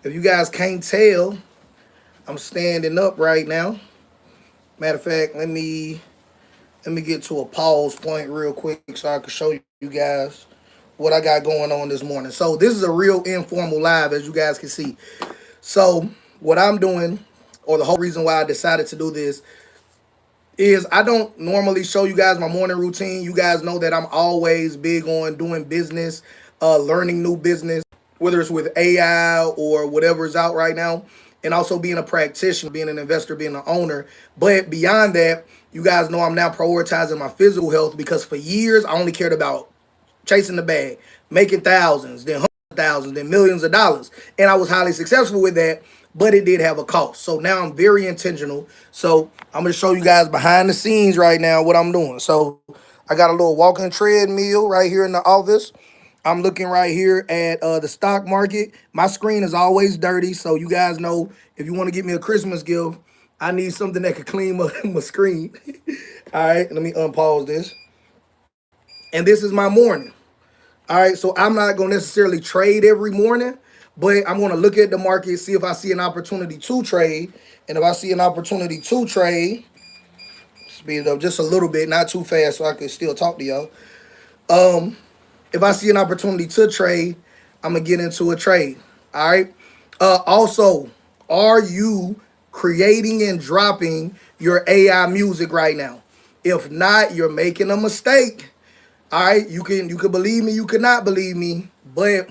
If you guys can't tell, I'm standing up right now. Matter of fact, let me get to a pause point real quick so I can show you guys what I got going on this morning. So this is a real informal live, as you guys can see. So what I'm doing, or the whole reason why I decided to do this, is I don't normally show you guys my morning routine. You guys know that I'm always big on doing business, learning new business, whether it's with AI or whatever is out right now, and also being a practitioner, being an investor, being an owner. But beyond that, you guys know I'm now prioritizing my physical health because for years I only cared about chasing the bag, making thousands, then hundreds of thousands, then millions of dollars. And I was highly successful with that, but it did have a cost. So now I'm very intentional. So I'm gonna show you guys behind the scenes right now what I'm doing. So I got a little walking treadmill right here in the office. I'm looking right here at the stock market. My screen is always dirty, so you guys know if you want to get me a Christmas gift, I need something that can clean my screen. All right, let me unpause this. And this is my morning. All right, so I'm not going to necessarily trade every morning, but I'm going to look at the market, see if I see an opportunity to trade. And if I see an opportunity to trade, speed it up just a little bit, not too fast so I can still talk to y'all. If I see an opportunity to trade, I'm going to get into a trade. All right. Also, are you creating and dropping your AI music right now? If not, you're making a mistake. All right, you can believe me, you cannot believe me, but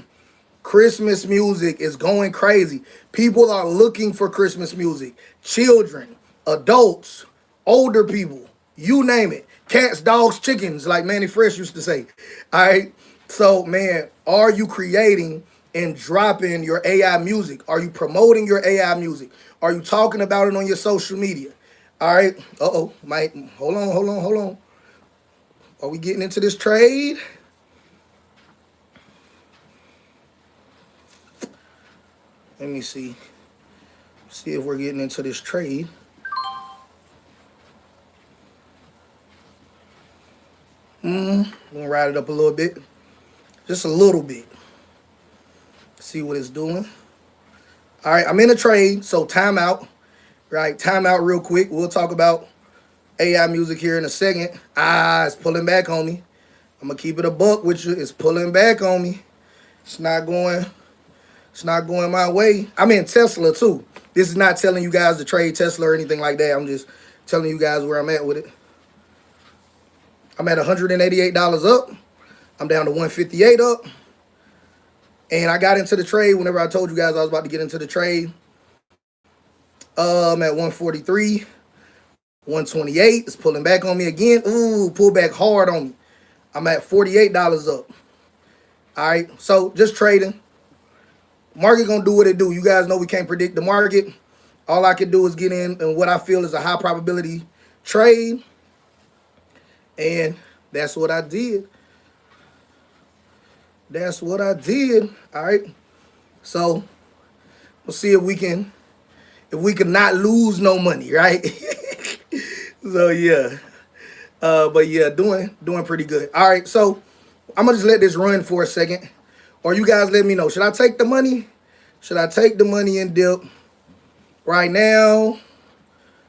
Christmas music is going crazy. People are looking for Christmas music. Children, adults, older people, you name it. Cats, dogs, chickens, like Manny Fresh used to say. All right. So, man, are you creating and dropping your AI music? Are you promoting your AI music? Are you talking about it on your social media? All right. Uh-oh. Mike, hold on. Are we getting into this trade? Let me see. See if we're getting into this trade. I'm gonna ride it up a little bit. Just a little bit. See what it's doing. All right, I'm in a trade, so timeout. Right, timeout real quick. We'll talk about AI music here in a second. It's pulling back on me. I'm gonna keep it a buck with you. It's pulling back on me. It's not going. It's not going my way. I'm in Tesla too. This is not telling you guys to trade Tesla or anything like that. I'm just telling you guys where I'm at with it. I'm at $188 up. I'm down to 158 up. And I got into the trade whenever I told you guys I was about to get into the trade. I'm at 143, 128. It's pulling back on me again. Ooh, pull back hard on me. I'm at $48 up. All right, so just trading. Market gonna do what it do. You guys know we can't predict the market. All I can do is get in what I feel is a high probability trade. And that's what I did. That's what I did. All right. So we'll see if we can not lose no money, right? So yeah. But yeah, doing pretty good. All right, so I'm gonna just let this run for a second. Or you guys let me know. Should I take the money? Should I take the money and dip? Right now,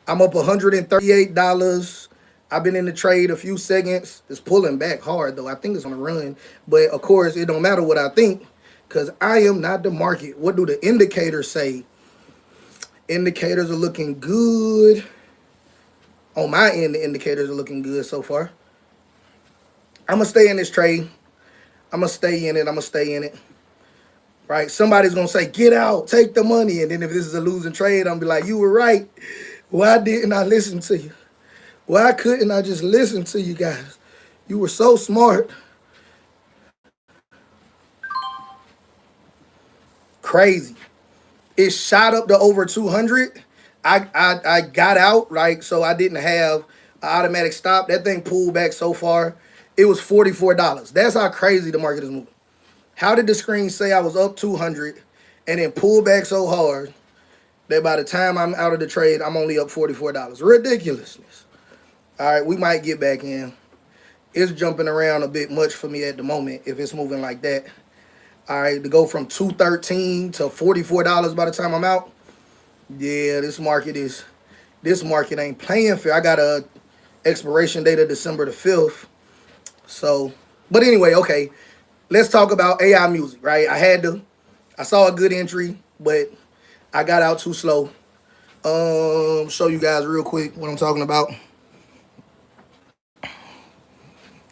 I'm up $138. I've been in the trade a few seconds. It's pulling back hard though. I think it's on a run. But of course, it don't matter what I think because I am not the market. What do the indicators say? Indicators are looking good. On my end, the indicators are looking good so far. I'm going to stay in this trade. I'm going to stay in it. Right? Somebody's going to say, get out, take the money. And then if this is a losing trade, I'm going to be like, you were right. Why didn't I listen to you? Why couldn't I just listen to you guys? You were so smart. Crazy. It shot up to over 200. I got out, right? So I didn't have an automatic stop. That thing pulled back so far. It was $44. That's how crazy the market is moving. How did the screen say I was up 200 and then pull back so hard that by the time I'm out of the trade, I'm only up $44? Ridiculousness. All right, we might get back in. It's jumping around a bit much for me at the moment if it's moving like that. All right, to go from 213 to $44 by the time I'm out. Yeah, this market ain't playing fair. I got a expiration date of December the 5th. So, but anyway, okay. Let's talk about AI music, right? I saw a good entry, but I got out too slow. Show you guys real quick what I'm talking about.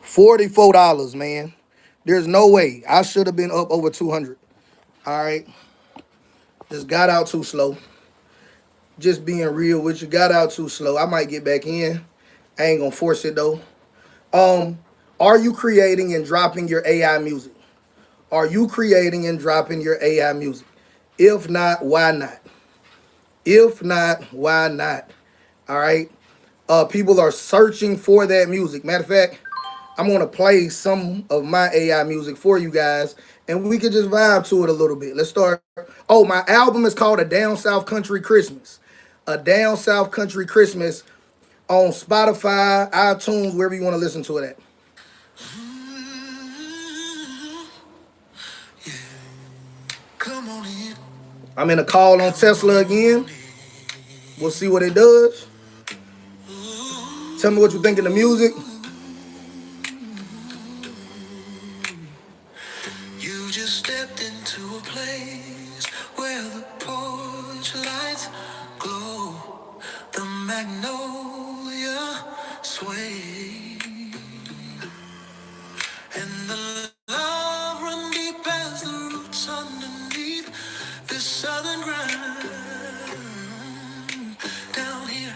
$44, man. There's no way. I should have been up over 200. All right. Just got out too slow. Just being real with you, got out too slow. I might get back in. I ain't gonna force it though. Um, are you creating and dropping your AI music? Are you creating and dropping your AI music? If not, why not? If not, why not? All right. People are searching for that music. Matter of fact, I'm gonna play some of my AI music for you guys, and we can just vibe to it a little bit. Let's start. Oh, my album is called A Down South Country Christmas. A Down South Country Christmas on Spotify, iTunes, wherever you want to listen to it at. I'm in a call on Tesla again. We'll see what it does. Tell me what you think of the music. You just stepped into a place where the porch lights glow, the magnolia sway, and the love run deep as the roots underneath this southern ground. Down here,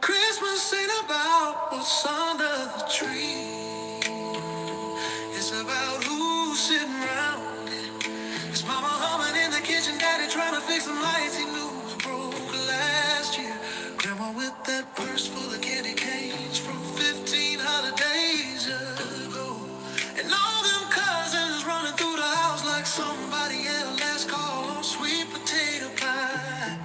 Christmas ain't about what's under the tree. It's about who's sitting around it. It's mama humming in the kitchen, daddy trying to fix some lights he knew was broke last year. Grandma with that purse full of candy canes from 15 holidays ago. And all them cousins running through the house like somebody else last call on sweet potato pie.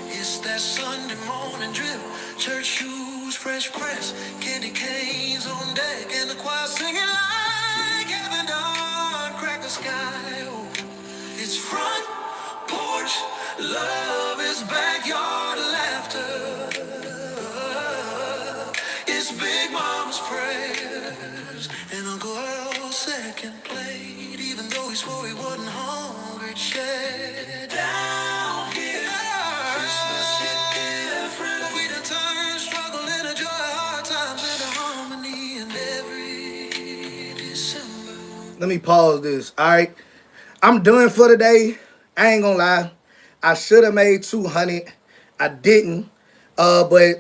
It's that Sunday morning drip, church shoes, fresh press, candy canes on deck, and the choir singing like heaven done crack the sky open. It's front porch love, it's backyard laughter, it's big mama's prayers, and Uncle Earl's second plate, even though he swore he wasn't hungry. Shed down here, Christmas hit different. We done turned struggle into joy, hard times into harmony, and every December. Let me pause this. All right, I'm done for today. I ain't gonna lie. I should have made 200. I didn't. But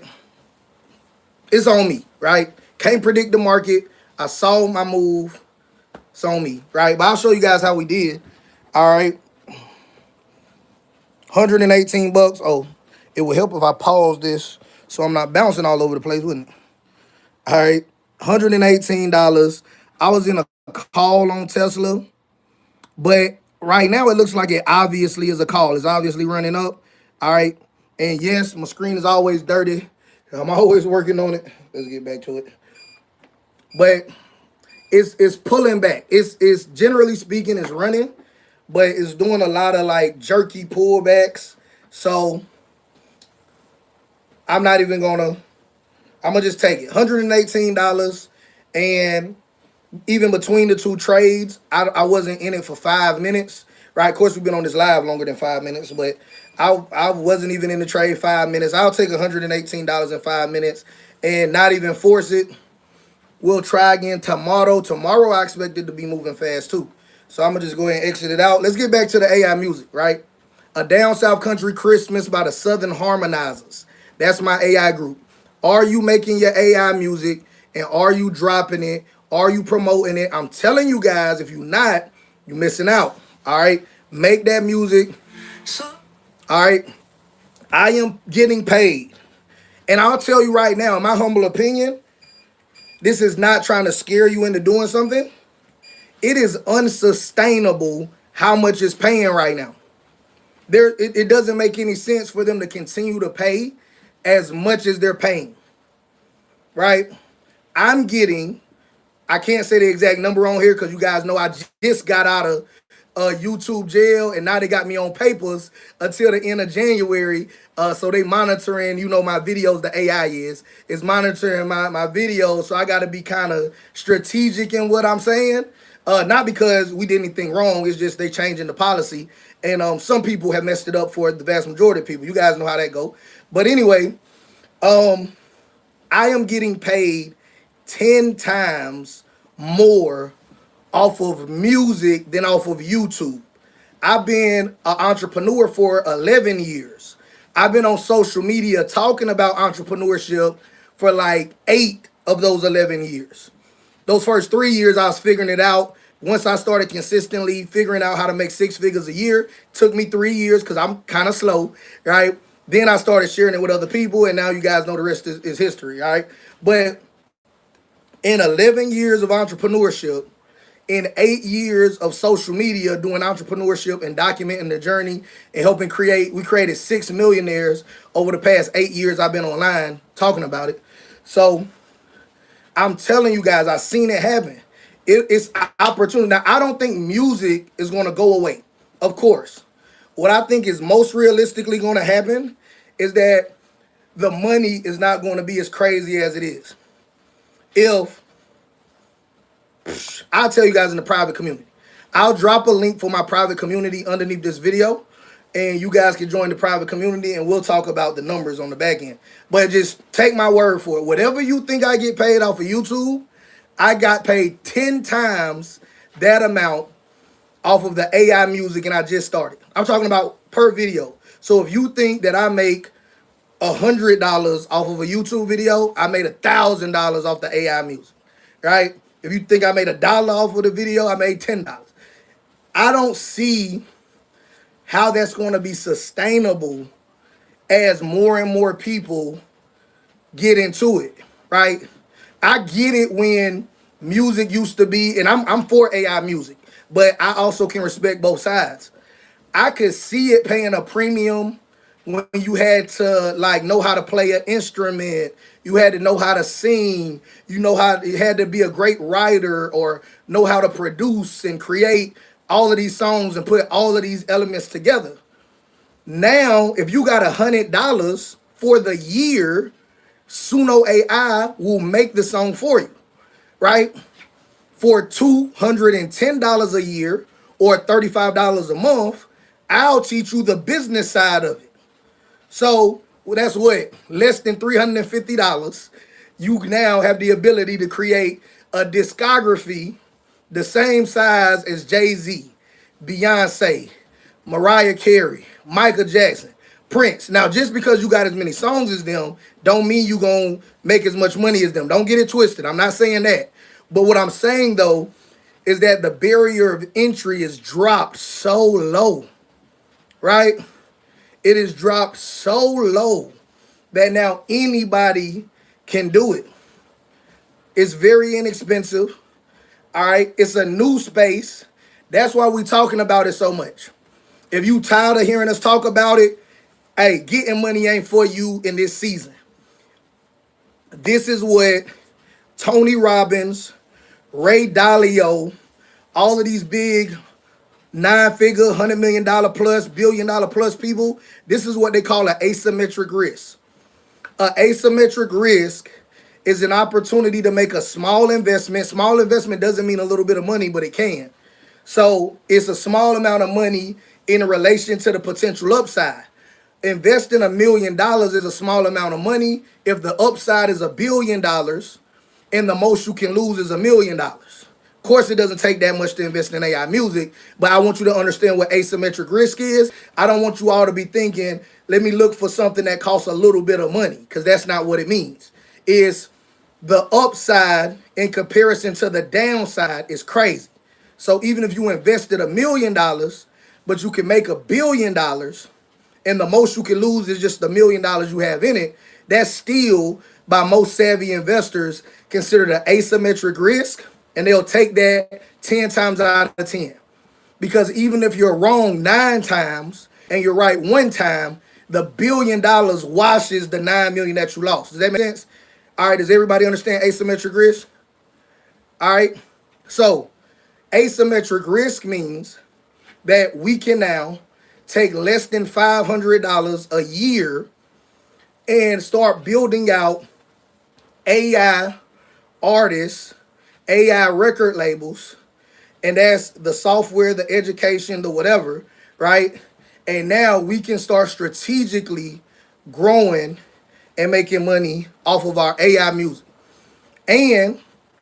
it's on me, right? Can't predict the market. I saw my move. It's on me, right? But I'll show you guys how we did. All right. 118 bucks. Oh, it would help if I pause this so I'm not bouncing all over the place, wouldn't it? All right. $118. I was in a call on Tesla, but right now it looks like it obviously is a call. It's obviously running up. All right. And yes, my screen is always dirty. I'm always working on it. Let's get back to it. But it's pulling back. It's generally speaking, it's running, but it's doing a lot of like jerky pullbacks. So I'm not even gonna. I'm gonna just take it. $118, and even between the two trades, I wasn't in it for 5 minutes. Right? Of course, we've been on this live longer than 5 minutes, but I wasn't even in the trade 5 minutes. I'll take $118 in 5 minutes and not even force it. We'll try again tomorrow. Tomorrow, I expect it to be moving fast too. So I'm gonna just go ahead and exit it out. Let's get back to the AI music, right? A Down South Country Christmas by the Southern Harmonizers. That's my AI group. Are you making your AI music, and are you dropping it? Are you promoting it? I'm telling you guys, if you're not, you're missing out. All right? Make that music. All right? I am getting paid. And I'll tell you right now, in my humble opinion, this is not trying to scare you into doing something. It is unsustainable how much it's paying right now. It doesn't make any sense for them to continue to pay as much as they're paying, right? I can't say the exact number on here because you guys know I just got out of YouTube jail, and now they got me on papers until the end of January. So they monitoring, my videos. The AI is monitoring my videos. So I got to be kind of strategic in what I'm saying. Not because we did anything wrong. It's just they changing the policy, and some people have messed it up for the vast majority of people. You guys know how that go. But anyway, I am getting paid 10 times more off of music than off of YouTube. I've been an entrepreneur for 11 years. I've been on social media talking about entrepreneurship for like 8 of those 11 years. Those first 3 years, I was figuring it out. Once I started consistently figuring out how to make 6 figures a year, took me 3 years because I'm kind of slow, right? Then I started sharing it with other people, and now you guys know the rest is history, all right? But in 11 years of entrepreneurship, in 8 years of social media doing entrepreneurship and documenting the journey and helping we created 6 millionaires over the past 8 years I've been online talking about it. So I'm telling you guys, I've seen it happen. It's opportunity. Now, I don't think music is going to go away, of course. What I think is most realistically going to happen is that the money is not going to be as crazy as it is. I'll tell you guys in the private community. I'll drop a link for my private community underneath this video, and you guys can join the private community, and we'll talk about the numbers on the back end. But just take my word for it. Whatever you think I get paid off of YouTube, I got paid 10 times that amount off of the AI music, and I just started. I'm talking about per video. So if you think that I make $100 off of a YouTube video, I made $1,000 off the AI music, right? If you think I made $1 off of the video, I made $10. I don't see how that's going to be sustainable as more and more people get into it, right? I get it when music used to be, and I'm for AI music, but I also can respect both sides. I could see it paying a premium when you had to like know how to play an instrument, you had to know how to sing, you had to be a great writer or know how to produce and create all of these songs and put all of these elements together. Now, if you got $100 for the year, Suno AI will make the song for you, right? For $210 a year or $35 a month, I'll teach you the business side of it. So that's what? Less than $350. You now have the ability to create a discography the same size as Jay-Z, Beyonce, Mariah Carey, Michael Jackson, Prince. Now, just because you got as many songs as them, don't mean you gonna make as much money as them. Don't get it twisted. I'm not saying that. But what I'm saying, though, is that the barrier of entry is dropped so low, right? It is dropped so low that now anybody can do it. It's very inexpensive. All right. It's a new space. That's why we're talking about it so much. If you tired of hearing us talk about it, hey, getting money ain't for you in this season. This is what Tony Robbins, Ray Dalio, all of these big 9-figure, $100 million plus, $1 billion plus people, this is what they call an asymmetric risk. An asymmetric risk is an opportunity to make a small investment. Small investment doesn't mean a little bit of money, but it can. So it's a small amount of money in relation to the potential upside. Investing $1 million is a small amount of money if the upside is $1 billion and the most you can lose is $1 million. Of course, it doesn't take that much to invest in AI music, but I want you to understand what asymmetric risk is. I don't want you all to be thinking, let me look for something that costs a little bit of money, because that's not what it means. It's the upside in comparison to the downside is crazy. So even if you invested $1 million, but you can make $1 billion, and the most you can lose is just $1 million you have in it, that's still, by most savvy investors, considered an asymmetric risk. And they'll take that 10 times out of 10. Because even if you're wrong 9 times and you're right 1 time, the $1 billion washes the 9 million that you lost. Does that make sense? All right, does everybody understand asymmetric risk? All right, so asymmetric risk means that we can now take less than $500 a year and start building out AI artists, AI record labels, and that's the software, the education, the whatever, right? And now we can start strategically growing and making money off of our AI music. And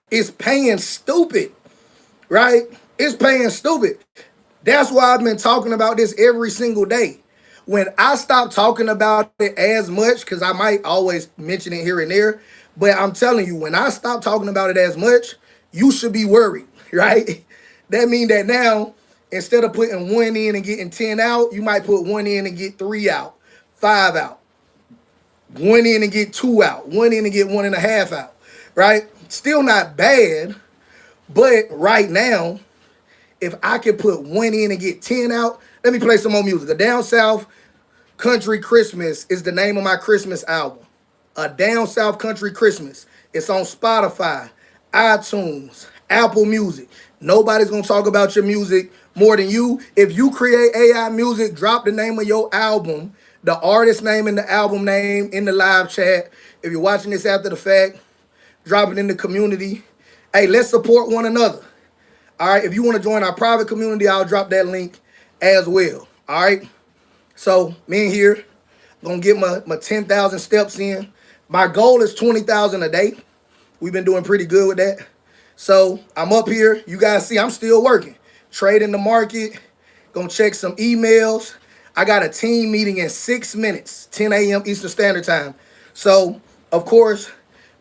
it's paying stupid, right? It's paying stupid. That's why I've been talking about this every single day. When I stop talking about it as much, because I might always mention it here and there, but I'm telling you, when I stop talking about it as much, you should be worried, right? That means that now, instead of putting one in and getting 10 out, you might put one in and get three out, five out, one in and get two out, one in and get one and a half out, right? Still not bad, but right now, if I could put one in and get 10 out, let me play some more music. A Down South Country Christmas is the name of my Christmas album. A Down South Country Christmas. It's on Spotify, iTunes, Apple Music. Nobody's going to talk about your music more than you. If you create AI music, drop the name of your album, the artist name and the album name in the live chat. If you're watching this after the fact, drop it in the community. Hey, let's support one another. All right, if you want to join our private community, I'll drop that link as well. All right, so me and here, gonna get my 10,000 steps in. My goal is 20,000 a day. We've been doing pretty good with that. So I'm up here. You guys see I'm still working. Trading the market. Gonna check some emails. I got a team meeting in 6 minutes, 10 a.m. Eastern Standard Time. So, of course,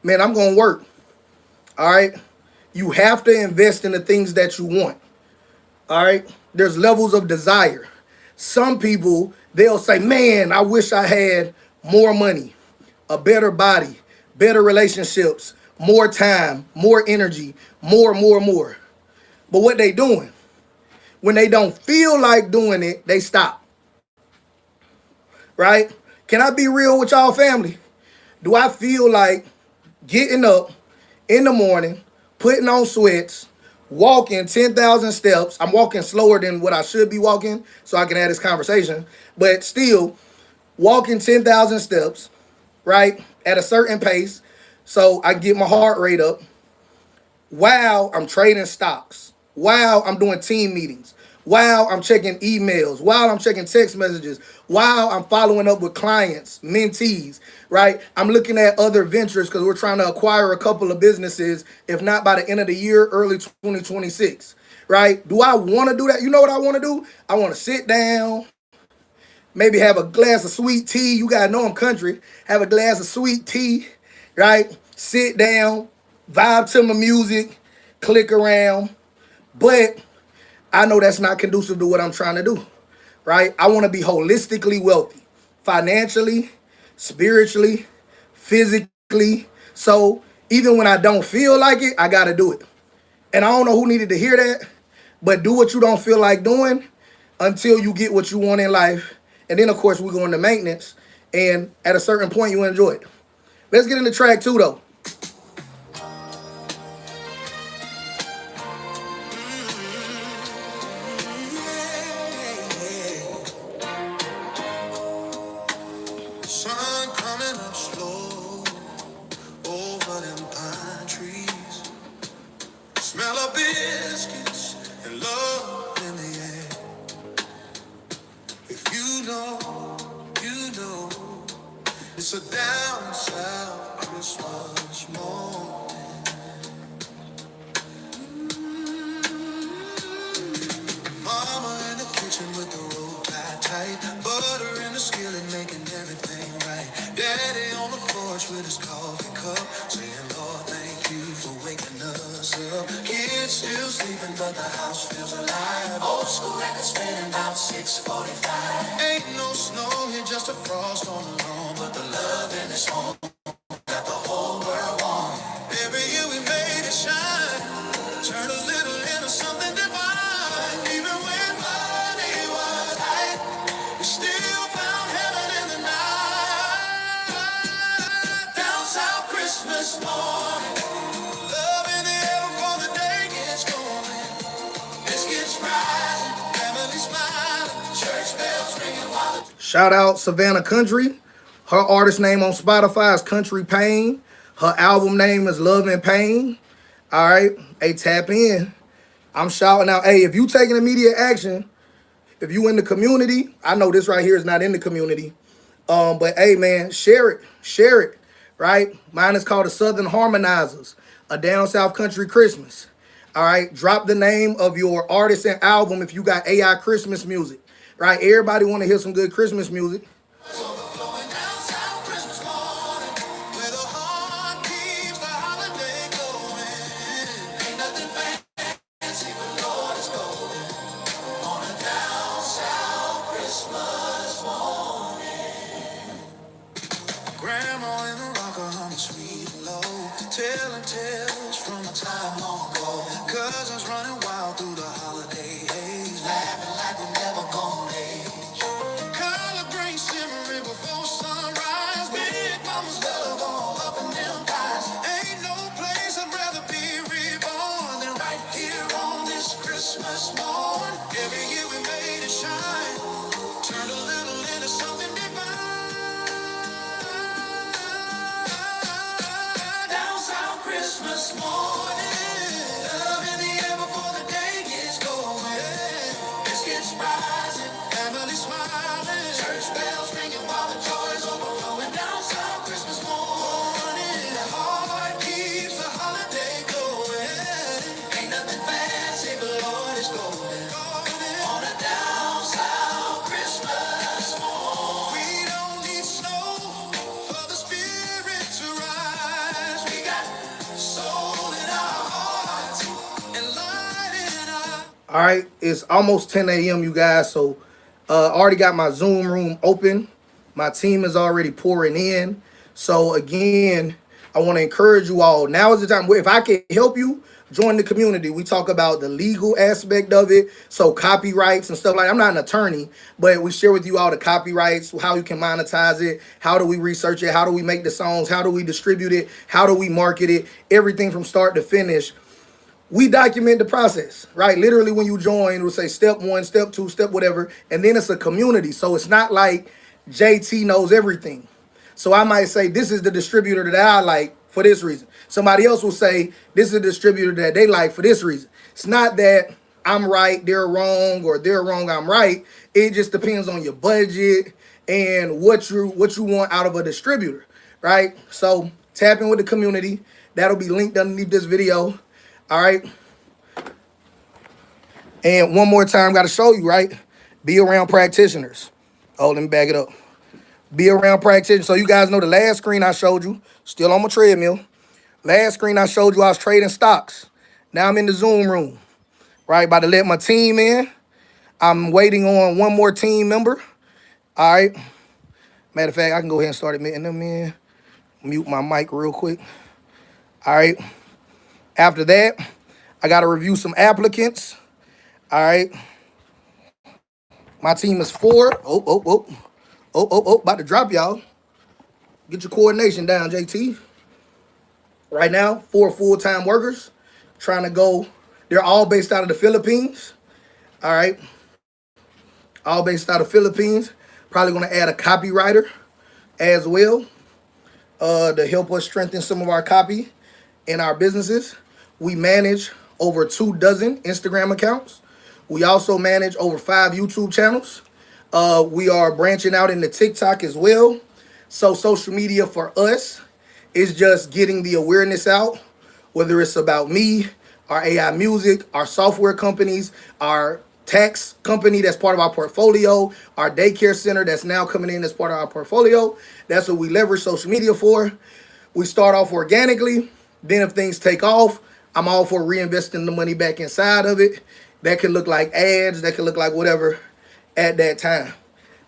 man, I'm gonna work. All right. You have to invest in the things that you want. All right. There's levels of desire. Some people, they'll say, man, I wish I had more money, a better body, better relationships, more time, more energy, more. But what they doing? When they don't feel like doing it, they stop. Right? Can I be real with y'all, family? Do I feel like getting up in the morning, putting on sweats, walking 10,000 steps? I'm walking slower than what I should be walking so I can have this conversation, but still walking 10,000 steps, right, at a certain pace so I get my heart rate up while I'm trading stocks, while I'm doing team meetings, while I'm checking emails, while I'm checking text messages, while I'm following up with clients, mentees, right? I'm looking at other ventures because we're trying to acquire a couple of businesses, if not by the end of the year, early 2026, right? Do I want to do that? You know what I want to do? I want to sit down, maybe have a glass of sweet tea. You got to know I'm country. Have a glass of sweet tea, right? Sit down, vibe to my music, click around. But I know that's not conducive to what I'm trying to do, right? I want to be holistically wealthy, financially, spiritually, physically. So even when I don't feel like it, I got to do it. And I don't know who needed to hear that, but do what you don't feel like doing until you get what you want in life. And then, of course, we go into maintenance. And at a certain point, you enjoy it. Let's get into track 2, though. Sun coming up slow over them pine trees. Smell of biscuits and love in the air. If you know, you know, it's a down south Christmas morning. Mama in the kitchen with the roll tight. Butter in the skillet making everything right. Daddy on the porch with his coffee cup, saying, Lord, thank you for waking us up. Kids still sleeping, but the house feels alive. Old school records spinning about 6:45. Ain't no snow here, just a frost on the lawn, but the love in this home got the whole world warm. Every year we made it shine, turn a little into something divine. Even when money was tight, we still found heaven in the night. Down south Christmas morning, love in the air before the day gets going. Biscuits rising, family smiling. Shout out Savannah Country. Her artist name on Spotify is Country Pain. Her album name is Love and Pain. All right. Hey, tap in. I'm shouting out. Hey, if you taking immediate action, if you in the community, I know this right here is not in the community. But hey man, share it, right? Mine is called the Southern Harmonizers, a down south country Christmas. All right, drop the name of your artist and album if you got AI Christmas music, right? Everybody want to hear some good Christmas music. Overflowing down south Christmas morning, where the heart keeps the holiday going. Ain't nothing fancy, but Lord is golden on a down south Christmas morning. Grandma in the rocker humming sweet and low, telling tales from a time long ago. Cousins running wild through the holiday haze, laughing like we're never gonna age. Collard greens simmering before sunrise, big mama's love all up in them thighs. Ain't no place I'd rather be reborn than right here on this Christmas morn. Every year we made it shine, turned a little into something divine. Down south Christmas morning, love in the air before the day gets going. Biscuits rising, family smiling, church bells ringing while the joys overflowing. Down south Christmas morning, the heart keeps the holiday going. Ain't nothing fancy, but Lord is golden on a down south Christmas morning. We don't need snow for the spirit to rise. We got soul in our hearts and light in our. All right, it's almost 10 a.m. you guys, so already got my Zoom room open. My team is already pouring in. So again, I want to encourage you all. Now is the time. If I can help you, join the community. We talk about the legal aspect of it, so copyrights and stuff like that. I'm not an attorney, but we share with you all the copyrights, how you can monetize it, how do we research it, how do we make the songs, how do we distribute it, how do we market it, everything from start to finish. We document the process, right? Literally, when you join, it will say step 1, step 2, step whatever, and then it's a community. So it's not like JT knows everything. So I might say, this is the distributor that I like for this reason. Somebody else will say, this is a distributor that they like for this reason. It's not that I'm right, they're wrong, or they're wrong, I'm right. It just depends on your budget and what you want out of a distributor, right? So tap in with the community. That'll be linked underneath this video. All right. And one more time, got to show you, right? Be around practitioners. Oh, let me back it up. Be around practitioners. So you guys know the last screen I showed you, still on my treadmill. Last screen I showed you, I was trading stocks. Now I'm in the Zoom room, right? About to let my team in. I'm waiting on one more team member. All right. Matter of fact, I can go ahead and start admitting them in. Mute my mic real quick. All right. After that, I got to review some applicants. All right. My team is 4. About to drop y'all. Get your coordination down, JT. Right now, 4 full-time workers trying to go. They're all based out of the Philippines. All right. All based out of Philippines. Probably going to add a copywriter as well to help us strengthen some of our copy in our businesses. We manage over 24 Instagram accounts. We also manage over 5 YouTube channels. We are branching out into TikTok as well. So social media for us is just getting the awareness out, whether it's about me, our AI music, our software companies, our tax company that's part of our portfolio, our daycare center that's now coming in as part of our portfolio. That's what we leverage social media for. We start off organically. Then if things take off, I'm all for reinvesting the money back inside of it. That could look like ads. That could look like whatever at that time.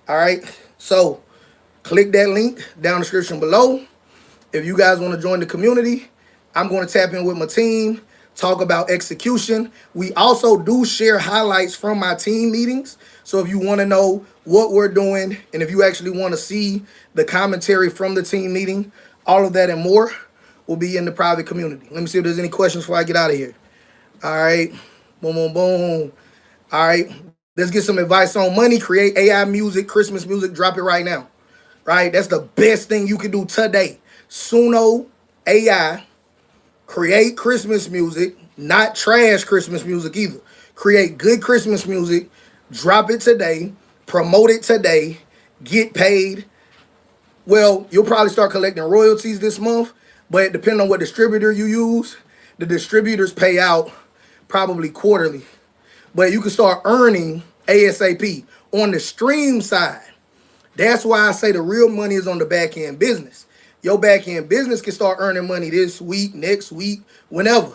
All right. So click that link down in the description below. If you guys want to join the community, I'm going to tap in with my team, talk about execution. We also do share highlights from my team meetings. So if you want to know what we're doing, and if you actually want to see the commentary from the team meeting, all of that and more will be in the private community. Let me see if there's any questions before I get out of here. All right. Boom, boom, boom. All right. Let's get some advice on money. Create AI music, Christmas music, drop it right now. Right? That's the best thing you can do today. Suno AI, create Christmas music, not trash Christmas music either. Create good Christmas music, drop it today, promote it today, get paid. Well, you'll probably start collecting royalties this month, but depending on what distributor you use, the distributors pay out probably quarterly. But you can start earning ASAP on the stream side. That's why I say the real money is on the back end business. Your back end business can start earning money this week, next week, whenever,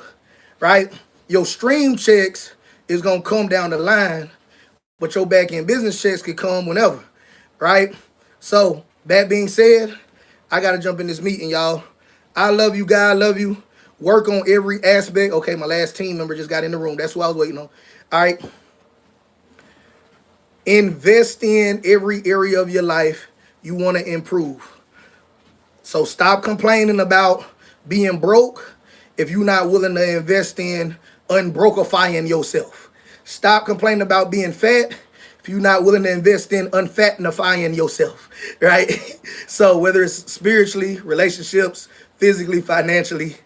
right? Your stream checks is gonna come down the line, but your back end business checks can come whenever, right? So that being said, I gotta jump in this meeting, y'all. I love you, guys. Love you. Work on every aspect. Okay, my last team member just got in the room. That's what I was waiting on. All right. Invest in every area of your life you want to improve. So stop complaining about being broke if you're not willing to invest in unbrokifying yourself. Stop complaining about being fat if you're not willing to invest in unfattenifying yourself, right? So whether it's spiritually, relationships, physically, financially,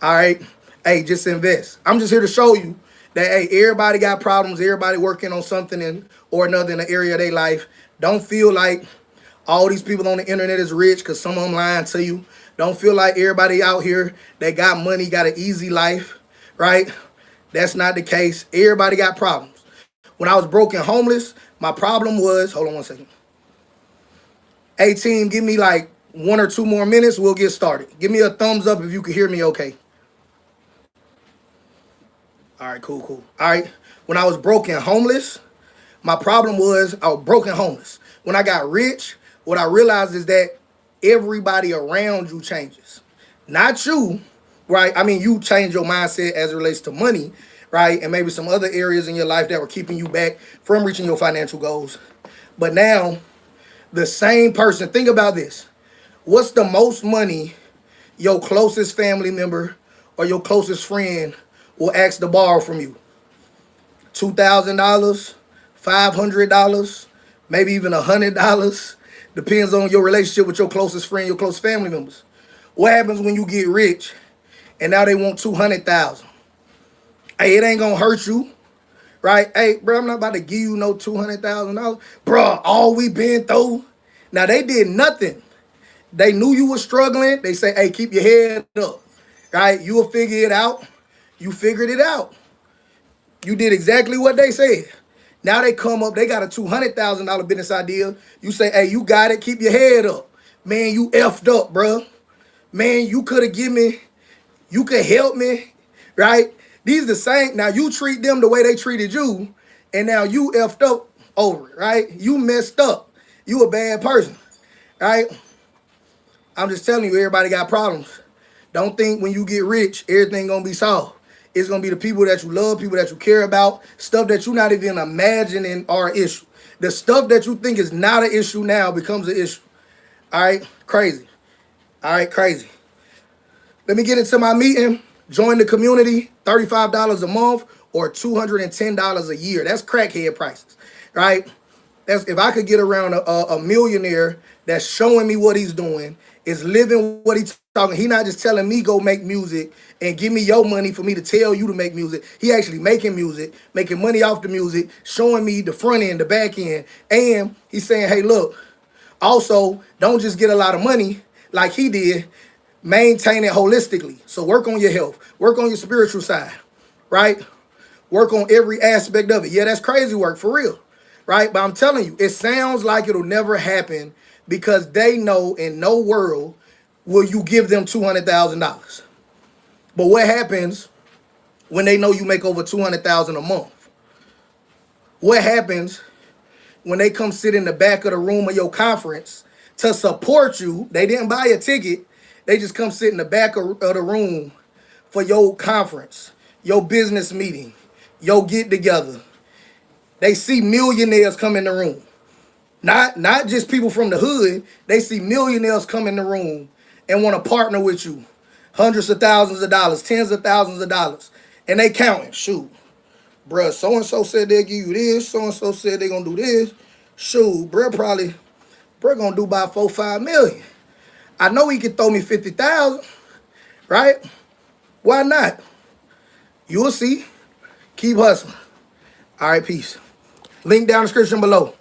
all right, hey, just invest. I'm just here to show you that, hey, everybody got problems, everybody working on something or another in the area of their life. Don't feel like all these people on the internet is rich because some of them lying to you. Don't feel like everybody out here that got money got an easy life, right? That's not the case. Everybody got problems. When I was broke and homeless, my problem was, hold on one second. Hey team, give me like 1 or 2 more minutes. We'll get started. Give me a thumbs up if you can hear me okay. All right, cool. All right. When I was broke and homeless, my problem was I was broke and homeless. When I got rich, what I realized is that everybody around you changes. Not you, right? I mean, you change your mindset as it relates to money, right? And maybe some other areas in your life that were keeping you back from reaching your financial goals. But now, the same person, think about this. What's the most money your closest family member or your closest friend will ask to borrow from you? $2,000, $500, maybe even $100. Depends on your relationship with your closest friend, your close family members. What happens when you get rich and now they want 200,000? Hey, it ain't gonna hurt you, right? Hey, bro, I'm not about to give you no $200,000, bro. All we been through. Now they did nothing. They knew you were struggling. They say, hey, keep your head up, right? You will figure it out. You figured it out. You did exactly what they said. Now they come up, they got a $200,000 business idea. You say, hey, you got it, keep your head up. Man, you effed up, bro. Man, you could have given me, you could help me, right? These the same. Now you treat them the way they treated you, and now you effed up over it, right? You messed up. You a bad person, right? I'm just telling you, everybody got problems. Don't think when you get rich, everything gonna be solved. It's gonna be the people that you love, people that you care about, stuff that you're not even imagining are an issue. The stuff that you think is not an issue now becomes an issue. All right, crazy. All right, crazy. Let me get into my meeting. Join the community, $35 a month or $210 a year. That's crackhead prices, right? That's if I could get around a millionaire that's showing me what he's doing, is living what he's talking. He not just telling me go make music and give me your money for me to tell you to make music. He actually making music, making money off the music, showing me the front end, the back end. And he's saying, hey, look, also don't just get a lot of money like he did, maintain it holistically. So work on your health, work on your spiritual side, right? Work on every aspect of it. Yeah, that's crazy work for real, right? But I'm telling you, it sounds like it'll never happen because they know in no world will you give them $200,000. But what happens when they know you make over $200,000 a month? What happens when they come sit in the back of the room of your conference to support you? They didn't buy a ticket. They just come sit in the back of the room for your conference, your business meeting, your get together. They see millionaires come in the room. Not just people from the hood. They see millionaires come in the room and want to partner with you. Hundreds of thousands of dollars, tens of thousands of dollars. And they counting, shoot, bruh, so-and-so said they'll give you this, so-and-so said they gonna do this. Shoot, bruh gonna do about 4-5 million. I know he could throw me 50,000, right? Why not? You'll see. Keep hustling. All right, peace. Link down in the description below.